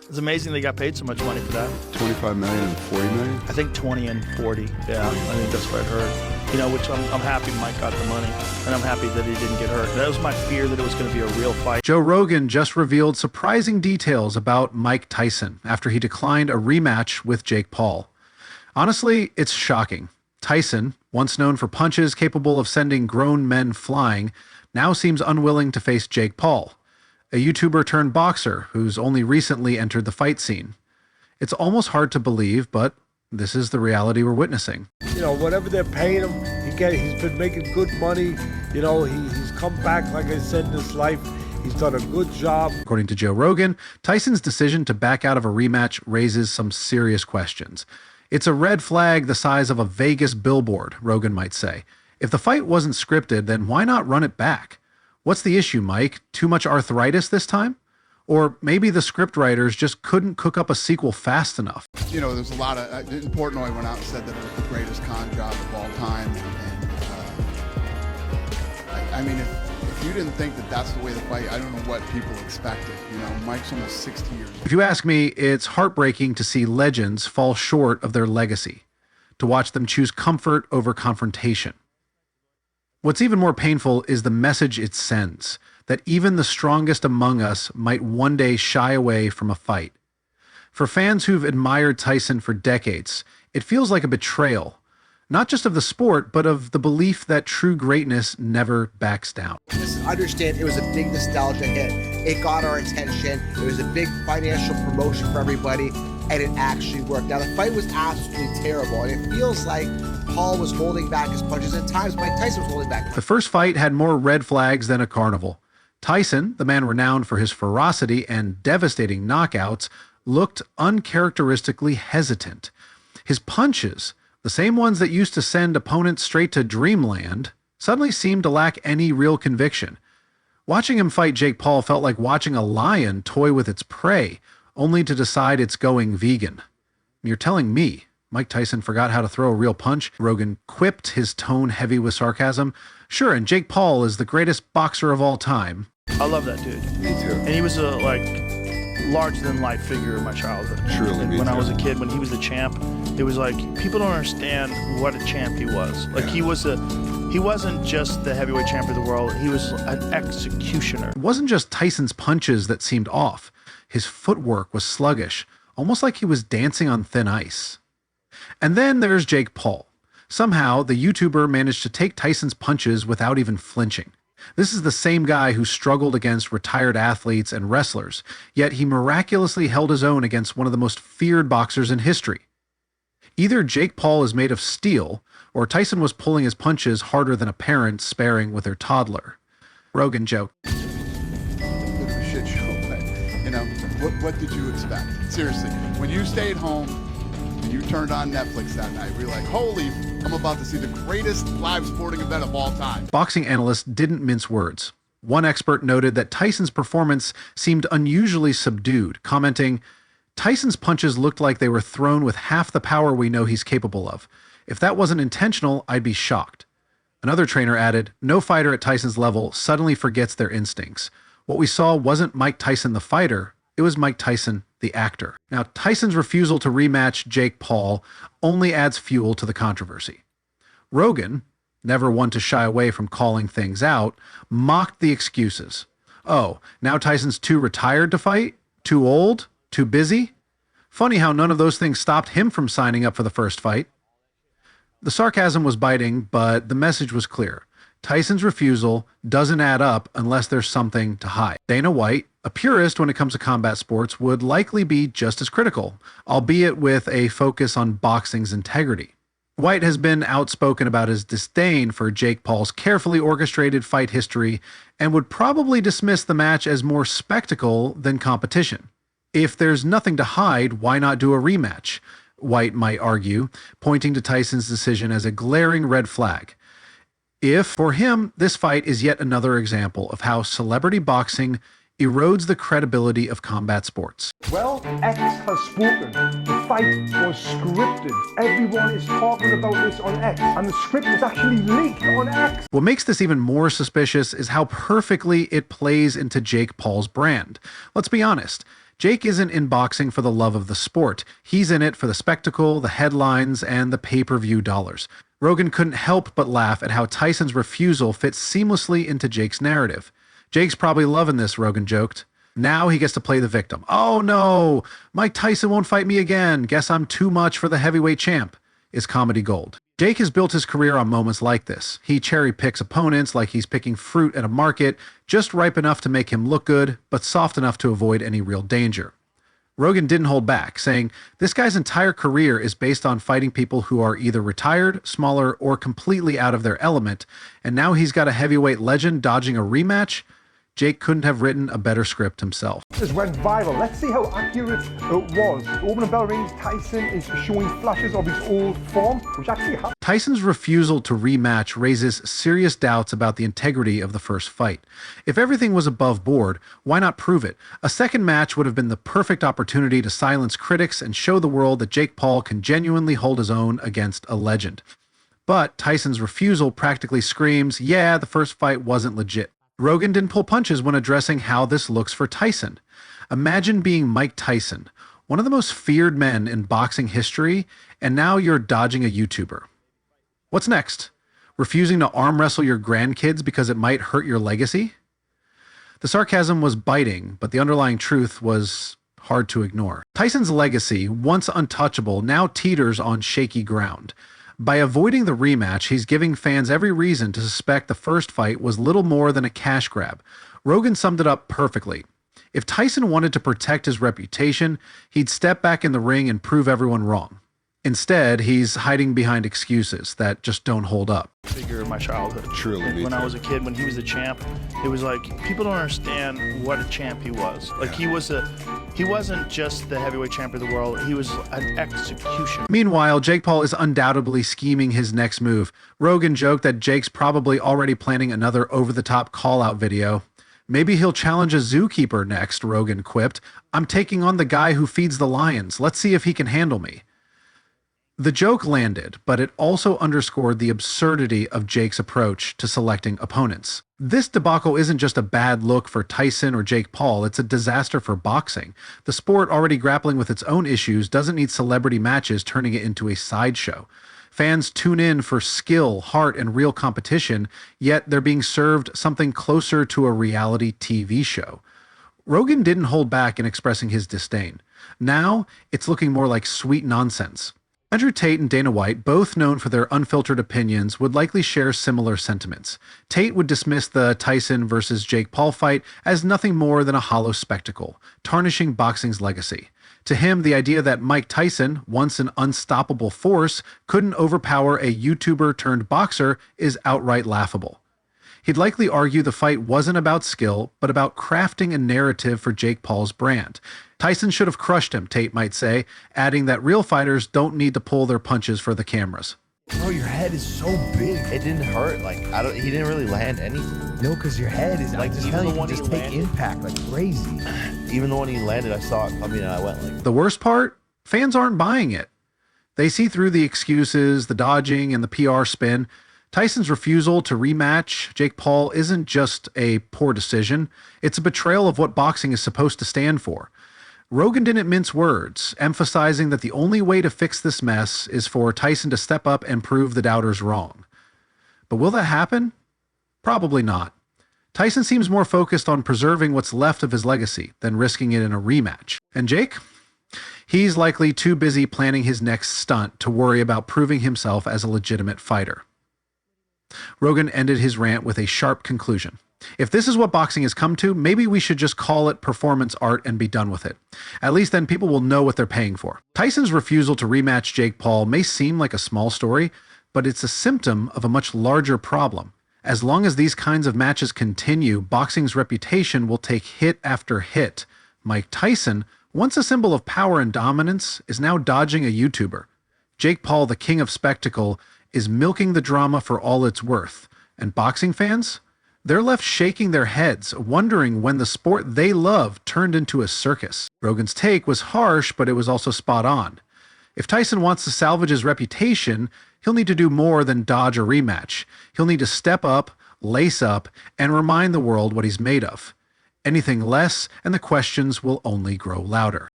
It's amazing they got paid so much money for that. 25 million and 40 million? I think 20 and 40. Yeah, I think that's what I heard. You know, which I'm happy Mike got the money, and I'm happy that he didn't get hurt. That was my fear, that it was going to be a real fight. Joe Rogan just revealed surprising details about Mike Tyson after he declined a rematch with Jake Paul. Honestly, it's shocking. Tyson, once known for punches capable of sending grown men flying, now seems unwilling to face Jake Paul, a YouTuber turned boxer who's only recently entered the fight scene. It's almost hard to believe, but this is the reality we're witnessing. You know, whatever they're paying him, he's been making good money. You know, he's come back, like I said, in his life. He's done a good job. According to Joe Rogan, Tyson's decision to back out of a rematch raises some serious questions. It's a red flag the size of a Vegas billboard, Rogan might say. If the fight wasn't scripted, then why not run it back? What's the issue, Mike? Too much arthritis this time? Or maybe the scriptwriters just couldn't cook up a sequel fast enough. You know, there's a lot of... Portnoy went out and said that it was the greatest con job of all time. And I mean, if you didn't think that that's the way to fight, I don't know what people expected. You know, Mike's almost 60 years old. If you ask me, it's heartbreaking to see legends fall short of their legacy, to watch them choose comfort over confrontation. What's even more painful is the message it sends, that even the strongest among us might one day shy away from a fight. For fans who've admired Tyson for decades, it feels like a betrayal, not just of the sport, but of the belief that true greatness never backs down. Just understand, it was a big nostalgia hit. It got our attention. It was a big financial promotion for everybody, and it actually worked. Now, the fight was absolutely terrible, and it feels like Paul was holding back his punches. At times, Mike Tyson was holding back. The first fight had more red flags than a carnival. Tyson, the man renowned for his ferocity and devastating knockouts, looked uncharacteristically hesitant. His punches, the same ones that used to send opponents straight to dreamland, suddenly seemed to lack any real conviction. Watching him fight Jake Paul felt like watching a lion toy with its prey, only to decide it's going vegan. You're telling me Mike Tyson forgot how to throw a real punch? Rogan quipped, his tone heavy with sarcasm. Sure, and Jake Paul is the greatest boxer of all time. I love that dude. Me too. And he was a, larger-than-life figure in my childhood. Truly, me When I too. was a kid, when he was the champ, it was like, people don't understand what a champ he was. Like, he wasn't just the heavyweight champion of the world, he was an executioner. It wasn't just Tyson's punches that seemed off. His footwork was sluggish, almost like he was dancing on thin ice. And then there's Jake Paul. Somehow, the YouTuber managed to take Tyson's punches without even flinching. This is the same guy who struggled against retired athletes and wrestlers, yet he miraculously held his own against one of the most feared boxers in history. Either Jake Paul is made of steel, or Tyson was pulling his punches harder than a parent sparring with their toddler. Rogan joked. Bit of a shit show, but, you know, what did you expect? Seriously, when you stayed home and you turned on Netflix that night, we were like, holy, I'm about to see the greatest live sporting event of all time. Boxing analysts didn't mince words. One expert noted that Tyson's performance seemed unusually subdued, commenting, "Tyson's punches looked like they were thrown with half the power we know he's capable of. If that wasn't intentional, I'd be shocked." Another trainer added, "No fighter at Tyson's level suddenly forgets their instincts. What we saw wasn't Mike Tyson the fighter, it was Mike Tyson the actor." Now, Tyson's refusal to rematch Jake Paul only adds fuel to the controversy. Rogan, never one to shy away from calling things out, mocked the excuses. Oh, now Tyson's too retired to fight? Too old? Too busy? Funny how none of those things stopped him from signing up for the first fight. The sarcasm was biting, but the message was clear. Tyson's refusal doesn't add up unless there's something to hide. Dana White, a purist when it comes to combat sports, would likely be just as critical, albeit with a focus on boxing's integrity. White has been outspoken about his disdain for Jake Paul's carefully orchestrated fight history and would probably dismiss the match as more spectacle than competition. If there's nothing to hide, why not do a rematch? White might argue, pointing to Tyson's decision as a glaring red flag. If, for him, this fight is yet another example of how celebrity boxing erodes the credibility of combat sports. Well, X has spoken. The fight was scripted. Everyone is talking about this on X, and the script was actually leaked on X. What makes this even more suspicious is how perfectly it plays into Jake Paul's brand. Let's be honest. Jake isn't in boxing for the love of the sport. He's in it for the spectacle, the headlines, and the pay-per-view dollars. Rogan couldn't help but laugh at how Tyson's refusal fits seamlessly into Jake's narrative. Jake's probably loving this, Rogan joked. Now he gets to play the victim. Oh no, Mike Tyson won't fight me again. Guess I'm too much for the heavyweight champ, is comedy gold. Jake has built his career on moments like this. He cherry picks opponents like he's picking fruit at a market, just ripe enough to make him look good, but soft enough to avoid any real danger. Rogan didn't hold back, saying, this guy's entire career is based on fighting people who are either retired, smaller, or completely out of their element, and now he's got a heavyweight legend dodging a rematch? Jake couldn't have written a better script himself. This went viral. Let's see how accurate it was. Opening bell rings, Tyson is showing flashes of his old form, which actually happened. Tyson's refusal to rematch raises serious doubts about the integrity of the first fight. If everything was above board, why not prove it? A second match would have been the perfect opportunity to silence critics and show the world that Jake Paul can genuinely hold his own against a legend. But Tyson's refusal practically screams, yeah, the first fight wasn't legit. Rogan didn't pull punches when addressing how this looks for Tyson. Imagine being Mike Tyson, one of the most feared men in boxing history, and now you're dodging a YouTuber. What's next? Refusing to arm wrestle your grandkids because it might hurt your legacy? The sarcasm was biting, but the underlying truth was hard to ignore. Tyson's legacy, once untouchable, now teeters on shaky ground. By avoiding the rematch, he's giving fans every reason to suspect the first fight was little more than a cash grab. Rogan summed it up perfectly. If Tyson wanted to protect his reputation, he'd step back in the ring and prove everyone wrong. Instead, he's hiding behind excuses that just don't hold up. Figure of my childhood. Truly, And when I was a kid, when he was the champ, it was like people don't understand what a champ he was. Like he wasn't just the heavyweight champ of the world. He was an executioner. Meanwhile, Jake Paul is undoubtedly scheming his next move. Rogan joked that Jake's probably already planning another over-the-top call-out video. Maybe he'll challenge a zookeeper next, Rogan quipped. I'm taking on the guy who feeds the lions. Let's see if he can handle me. The joke landed, but it also underscored the absurdity of Jake's approach to selecting opponents. This debacle isn't just a bad look for Tyson or Jake Paul, it's a disaster for boxing. The sport, already grappling with its own issues, doesn't need celebrity matches turning it into a sideshow. Fans tune in for skill, heart, and real competition, yet they're being served something closer to a reality TV show. Rogan didn't hold back in expressing his disdain. Now, it's looking more like sweet nonsense. Andrew Tate and Dana White, both known for their unfiltered opinions, would likely share similar sentiments. Tate would dismiss the Tyson versus Jake Paul fight as nothing more than a hollow spectacle, tarnishing boxing's legacy. To him, the idea that Mike Tyson, once an unstoppable force, couldn't overpower a YouTuber turned boxer is outright laughable. He'd likely argue the fight wasn't about skill, but about crafting a narrative for Jake Paul's brand. Tyson should have crushed him, Tate might say, adding that real fighters don't need to pull their punches for the cameras. Bro, your head is so big. It didn't hurt. Like he didn't really land anything. No, because your head is like just even the you one can just he take landed- impact like crazy. Even the one he landed, I saw it coming and I went like. The worst part? Fans aren't buying it. They see through the excuses, the dodging, and the PR spin. Tyson's refusal to rematch Jake Paul isn't just a poor decision, it's a betrayal of what boxing is supposed to stand for. Rogan didn't mince words, emphasizing that the only way to fix this mess is for Tyson to step up and prove the doubters wrong. But will that happen? Probably not. Tyson seems more focused on preserving what's left of his legacy than risking it in a rematch. And Jake? He's likely too busy planning his next stunt to worry about proving himself as a legitimate fighter. Rogan ended his rant with a sharp conclusion. If this is what boxing has come to, maybe we should just call it performance art and be done with it. At least then people will know what they're paying for. Tyson's refusal to rematch Jake Paul may seem like a small story, but it's a symptom of a much larger problem. As long as these kinds of matches continue, boxing's reputation will take hit after hit. Mike Tyson, once a symbol of power and dominance, is now dodging a YouTuber. Jake Paul, the king of spectacle, is milking the drama for all it's worth. And boxing fans? They're left shaking their heads, wondering when the sport they love turned into a circus. Rogan's take was harsh, but it was also spot on. If Tyson wants to salvage his reputation, he'll need to do more than dodge a rematch. He'll need to step up, lace up, and remind the world what he's made of. Anything less, and the questions will only grow louder.